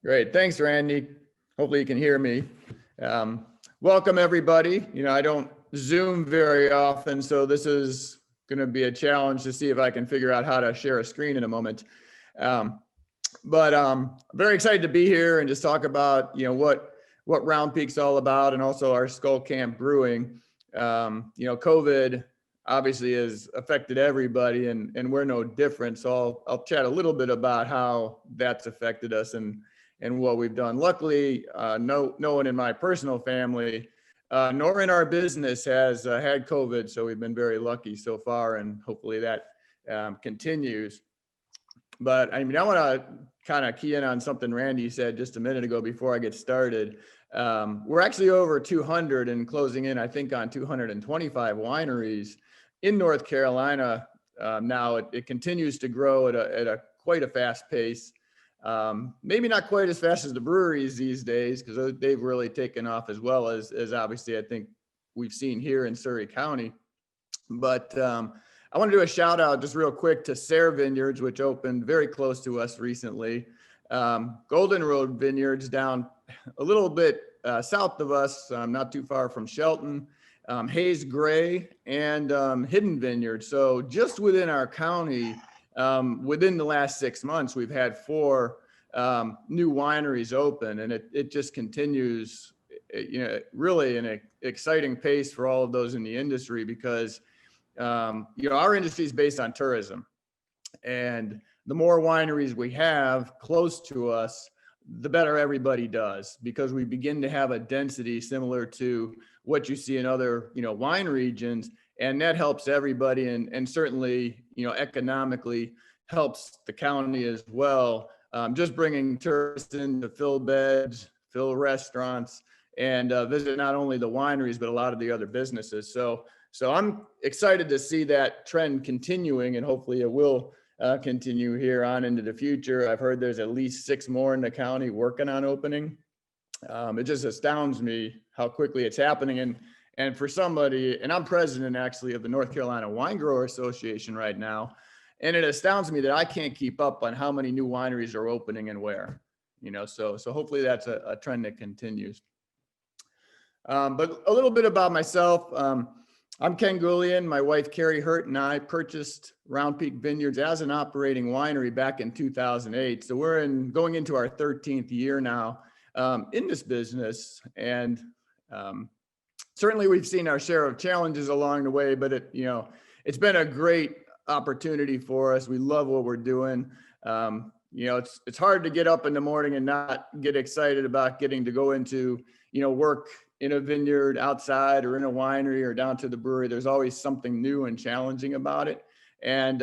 Great. Thanks, Randy. Hopefully you can hear me. Welcome, everybody. I don't Zoom very often, so this is going to be a challenge to see if I can figure out how to share a screen in a moment. But I'm very excited to be here and just talk about, what Round Peak's all about, and also our Skull Camp Brewing. COVID obviously has affected everybody, and we're no different. So I'll chat a little bit about how that's affected us and what we've done. Luckily, no one in my personal family, nor in our business has had COVID. So we've been very lucky so far, and hopefully that continues. But I want to kind of key in on something Randy said just a minute ago before I get started. We're actually over 200 and closing in, I think, on 225 wineries in North Carolina. Now it continues to grow at a quite a fast pace. Maybe not quite as fast as the breweries these days, because they've really taken off, as well as obviously I think we've seen here in Surrey County. But I want to do a shout out just real quick to Sayre Vineyards, which opened very close to us recently. Golden Road Vineyards down a little bit south of us, not too far from Shelton. Hayes Gray, and Hidden Vineyards. So just within our county, within the last 6 months, we've had 4 new wineries open, and it just continues, really an exciting pace for all of those in the industry, because our industry is based on tourism, and the more wineries we have close to us, the better everybody does, because we begin to have a density similar to what you see in other, wine regions, and that helps everybody, and certainly, economically helps the county as well. Just bringing tourists in to fill beds, fill restaurants, and visit not only the wineries, but a lot of the other businesses. So I'm excited to see that trend continuing, and hopefully it will continue here on into the future. I've heard there's at least 6 more in the county working on opening. It just astounds me how quickly it's happening. And for somebody, and I'm president actually of the North Carolina Wine Grower Association right now, and it astounds me that I can't keep up on how many new wineries are opening and where, so hopefully that's a trend that continues. But a little bit about myself. I'm Ken Gulaian. My wife, Carrie Hurt, and I purchased Round Peak Vineyards as an operating winery back in 2008. So we're going into our 13th year now in this business. And certainly we've seen our share of challenges along the way, but it's been a great opportunity for us. We love what we're doing. It's hard to get up in the morning and not get excited about getting to go into, work in a vineyard outside or in a winery or down to the brewery. There's always something new and challenging about it. And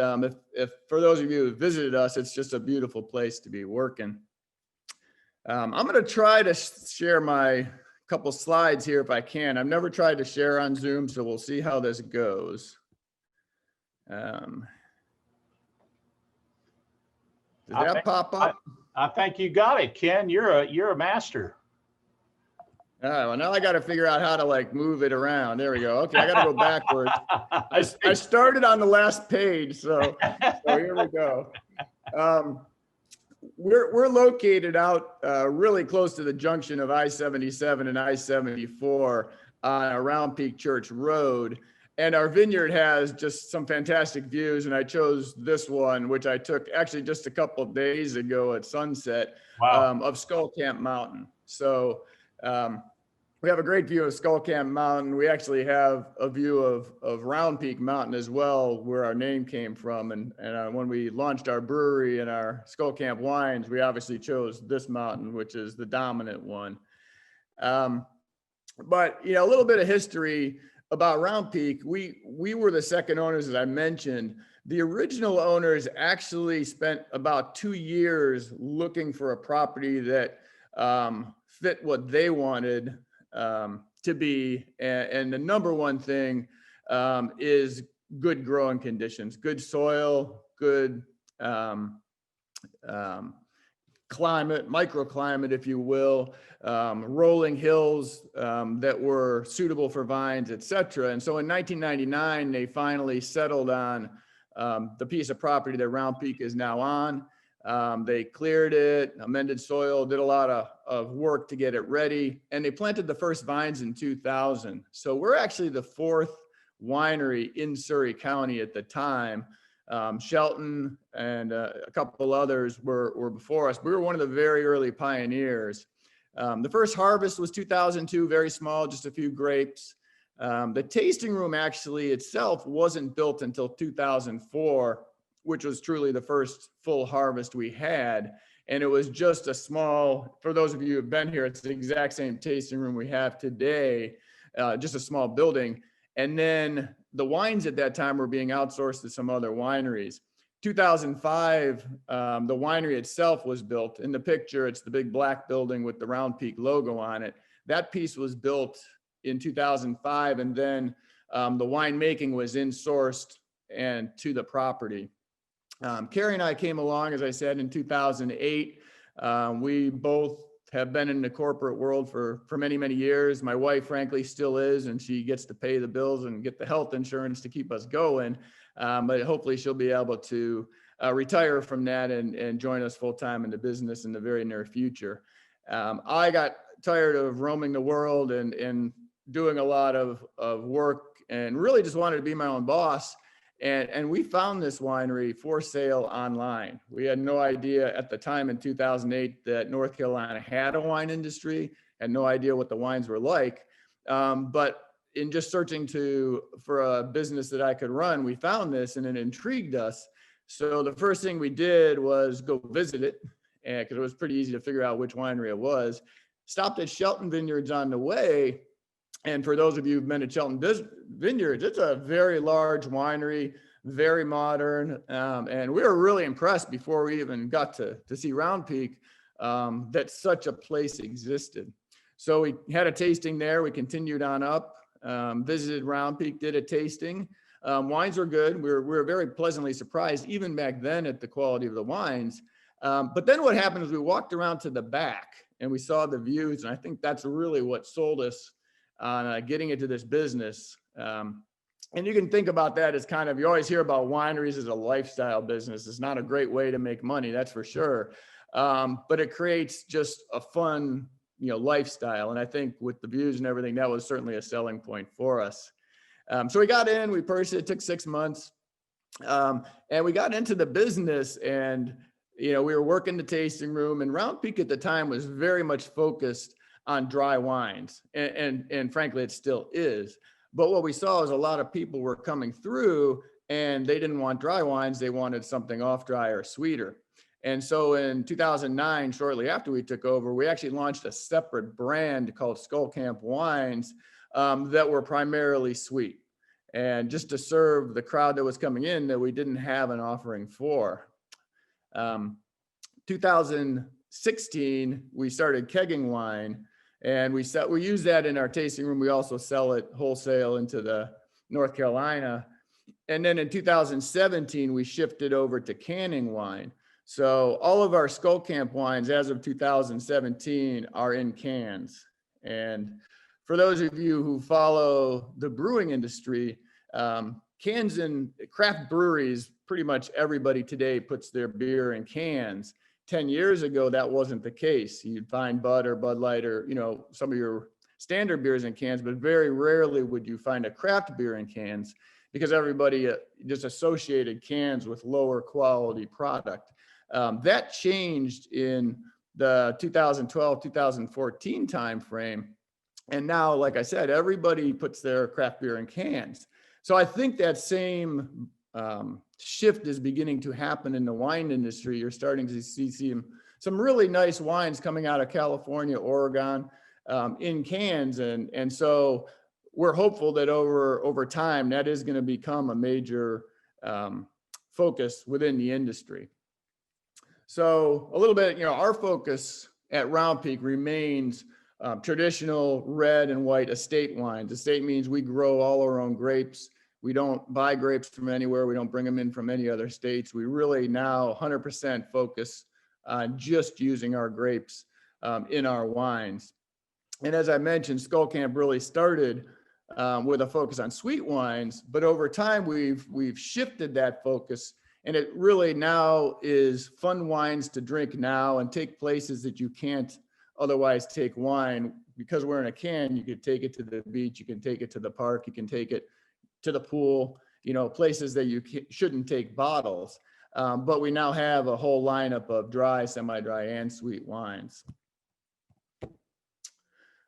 if for those of you who visited us, it's just a beautiful place to be working. I'm going to try to share my couple slides here if I can. I've never tried to share on Zoom, so we'll see how this goes. Does that pop up? I think you got it, Ken. You're a master. All right, well, now I got to figure out how to move it around. There we go. Okay, I got to go backwards. I started on the last page, so here we go. We're located out really close to the junction of I-77 and I-74 on Round Peak Church Road. And our vineyard has just some fantastic views. And I chose this one, which I took actually just a couple of days ago at sunset. Wow. Of Skull Camp Mountain. So we have a great view of Skull Camp Mountain. We actually have a view of Round Peak Mountain as well, where our name came from. And when we launched our brewery and our Skull Camp wines, we obviously chose this mountain, which is the dominant one. But a little bit of history about Round Peak. We were the second owners, as I mentioned. The original owners actually spent about 2 years looking for a property that fit what they wanted to be. And the number one thing is good growing conditions, good soil, good climate, microclimate, if you will, rolling hills that were suitable for vines, etc. And so in 1999, they finally settled on the piece of property that Round Peak is now on. They cleared it, amended soil, did a lot of work to get it ready, and they planted the first vines in 2000. So we're actually the fourth winery in Surrey County at the time. Shelton and a couple others were before us. We were one of the very early pioneers. The first harvest was 2002, very small, just a few grapes. The tasting room actually itself wasn't built until 2004, which was truly the first full harvest we had. And it was just a small, for those of you who've been here, it's the exact same tasting room we have today, just a small building. And then the wines at that time were being outsourced to some other wineries. 2005, the winery itself was built. In the picture, it's the big black building with the Round Peak logo on it. That piece was built in 2005, and then the winemaking was insourced and to the property. Carrie and I came along, as I said, in 2008. We both have been in the corporate world for many, many years. My wife, frankly, still is, and she gets to pay the bills and get the health insurance to keep us going. But hopefully she'll be able to retire from that and join us full time in the business in the very near future. I got tired of roaming the world and doing a lot of work and really just wanted to be my own boss. And we found this winery for sale online. We had no idea at the time in 2008 that North Carolina had a wine industry, had no idea what the wines were like. But in just searching for a business that I could run, we found this and it intrigued us. So the first thing we did was go visit it, because it was pretty easy to figure out which winery it was. Stopped at Shelton Vineyards on the way. And for those of you who've been at Shelton Vineyards, it's a very large winery, very modern. And we were really impressed before we even got to see Round Peak that such a place existed. So we had a tasting there. We continued on up, visited Round Peak, did a tasting. Wines were good. We were very pleasantly surprised, even back then, at the quality of the wines. But then what happened is we walked around to the back and we saw the views. And I think that's really what sold us on getting into this business. And you can think about that as kind of, you always hear about wineries as a lifestyle business. It's not a great way to make money, that's for sure. But it creates just a fun, lifestyle. And I think with the views and everything, that was certainly a selling point for us. So we got in, we purchased it, took 6 months. And we got into the business and, we were working the tasting room, and Round Peak at the time was very much focused on dry wines. And frankly, it still is. But what we saw is a lot of people were coming through and they didn't want dry wines. They wanted something off dry or sweeter. And so in 2009, shortly after we took over, we actually launched a separate brand called Skull Camp Wines that were primarily sweet. And just to serve the crowd that was coming in that we didn't have an offering for. 2016, we started kegging wine. And we use that in our tasting room. We also sell it wholesale into the North Carolina. And then in 2017, we shifted over to canning wine. So all of our Skull Camp wines as of 2017 are in cans. And for those of you who follow the brewing industry, cans in craft breweries, pretty much everybody today puts their beer in cans. 10 years ago, that wasn't the case. You'd find Bud or Bud Light or, some of your standard beers in cans, but very rarely would you find a craft beer in cans because everybody just associated cans with lower quality product. That changed in the 2012, 2014 timeframe. And now, like I said, everybody puts their craft beer in cans. So I think that same shift is beginning to happen in the wine industry. You're starting to see some really nice wines coming out of California, Oregon, in cans. And so we're hopeful that over time, that is going to become a major focus within the industry. So a little bit, our focus at Round Peak remains traditional red and white estate wines. Estate means we grow all our own grapes. We don't buy grapes from anywhere. We don't bring them in from any other states. We really now 100% focus on just using our grapes in our wines. And as I mentioned, Skull Camp really started with a focus on sweet wines, but over time we've shifted that focus And it really now is fun wines to drink now and take places that you can't otherwise take wine. Because we're in a can, you could take it to the beach, you can take it to the park, you can take it to the pool, places that you shouldn't take bottles. But we now have a whole lineup of dry, semi-dry, and sweet wines.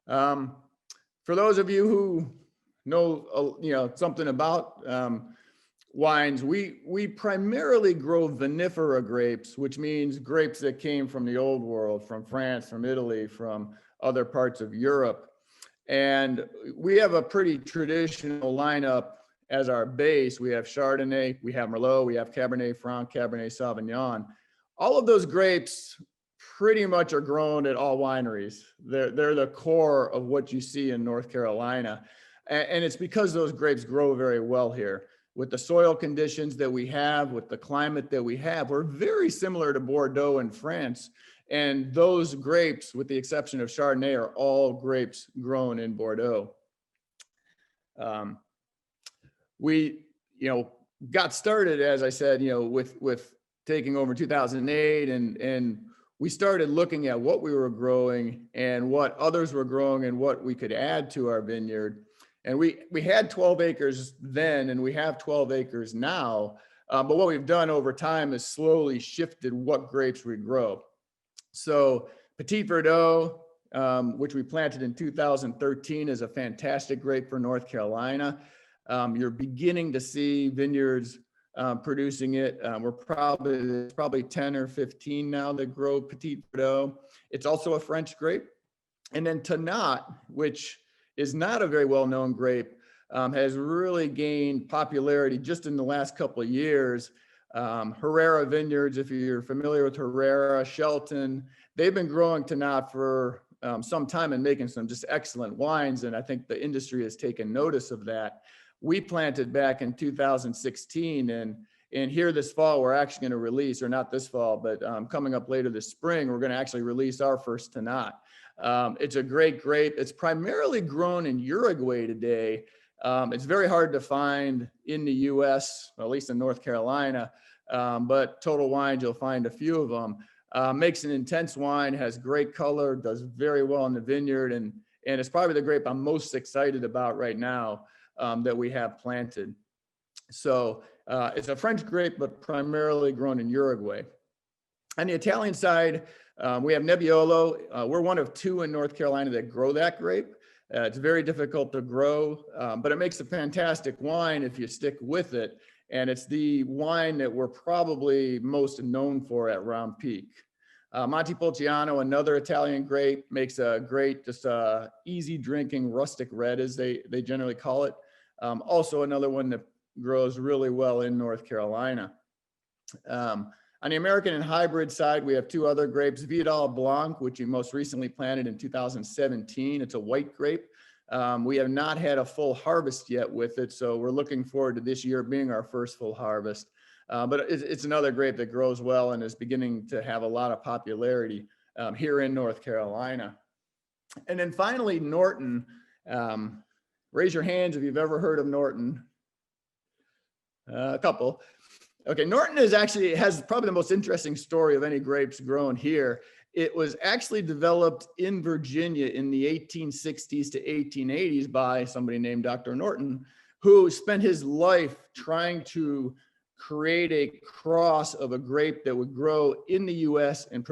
For those of you who know, something about wines, we primarily grow vinifera grapes, which means grapes that came from the old world, from France, from Italy, from other parts of Europe. And we have a pretty traditional lineup as our base. We have Chardonnay, we have Merlot, we have Cabernet Franc, Cabernet Sauvignon. All of those grapes pretty much are grown at all wineries. They're the core of what you see in North Carolina. And it's because those grapes grow very well here. With the soil conditions that we have, with the climate that we have, we're very similar to Bordeaux in France. And those grapes, with the exception of Chardonnay, are all grapes grown in Bordeaux. We, got started, as I said, with taking over 2008, and we started looking at what we were growing and what others were growing and what we could add to our vineyard. And we had 12 acres then, and we have 12 acres now. But what we've done over time is slowly shifted what grapes we grow. So Petit Verdot, which we planted in 2013, is a fantastic grape for North Carolina. You're beginning to see vineyards producing it. We're probably 10 or 15 now that grow Petit Verdot. It's also a French grape. And then Tannat, which is not a very well-known grape, has really gained popularity just in the last couple of years. Herrera Vineyards, if you're familiar with Herrera, Shelton, they've been growing Tannat for some time and making some just excellent wines. And I think the industry has taken notice of that. We planted back in 2016, and here this fall, we're actually going to release, or not this fall, but coming up later this spring, we're going to actually release our first Tannat. It's a great grape. It's primarily grown in Uruguay today. It's very hard to find in the US, or at least in North Carolina, but Total Wines, you'll find a few of them. Makes an intense wine, has great color, does very well in the vineyard, and it's probably the grape I'm most excited about right now that we have planted. So it's a French grape, but primarily grown in Uruguay. On the Italian side, we have Nebbiolo. We're one of two in North Carolina that grow that grape. It's very difficult to grow, but it makes a fantastic wine if you stick with it. And it's the wine that we're probably most known for at Round Peak. Montepulciano, another Italian grape, makes a great, just easy drinking rustic red, as they generally call it. Also another one that grows really well in North Carolina. On the American and hybrid side, we have two other grapes, Vidal Blanc, which we most recently planted in 2017. It's a white grape. We have not had a full harvest yet with it, so we're looking forward to this year being our first full harvest. But it's another grape that grows well and is beginning to have a lot of popularity here in North Carolina. And then finally, Norton. Raise your hands if you've ever heard of Norton. A couple. Okay, Norton has probably the most interesting story of any grapes grown here. It was actually developed in Virginia in the 1860s to 1880s by somebody named Dr. Norton, who spent his life trying to create a cross of a grape that would grow in the US and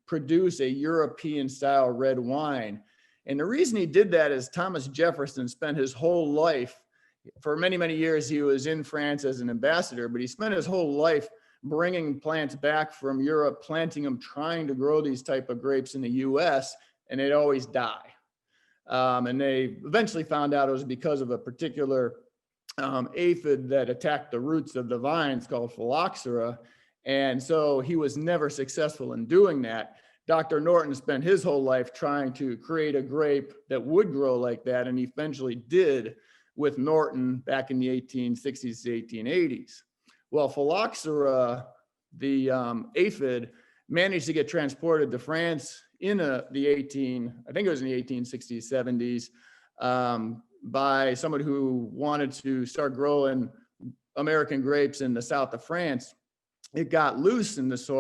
produce a European style red wine. And the reason he did that is Thomas Jefferson spent his whole life, for many, many years, he was in France as an ambassador, but he spent his whole life bringing plants back from Europe, planting them, trying to grow these type of grapes in the US, and they'd always die. And they eventually found out it was because of a particular aphid that attacked the roots of the vines called phylloxera. And so he was never successful in doing that. Dr. Norton spent his whole life trying to create a grape that would grow like that, and he eventually did with Norton back in the 1860s to 1880s. Well, phylloxera, the aphid, managed to get transported to France in I think it was in the 1860s, 70s, by somebody who wanted to start growing American grapes in the south of France, it got loose in the soil.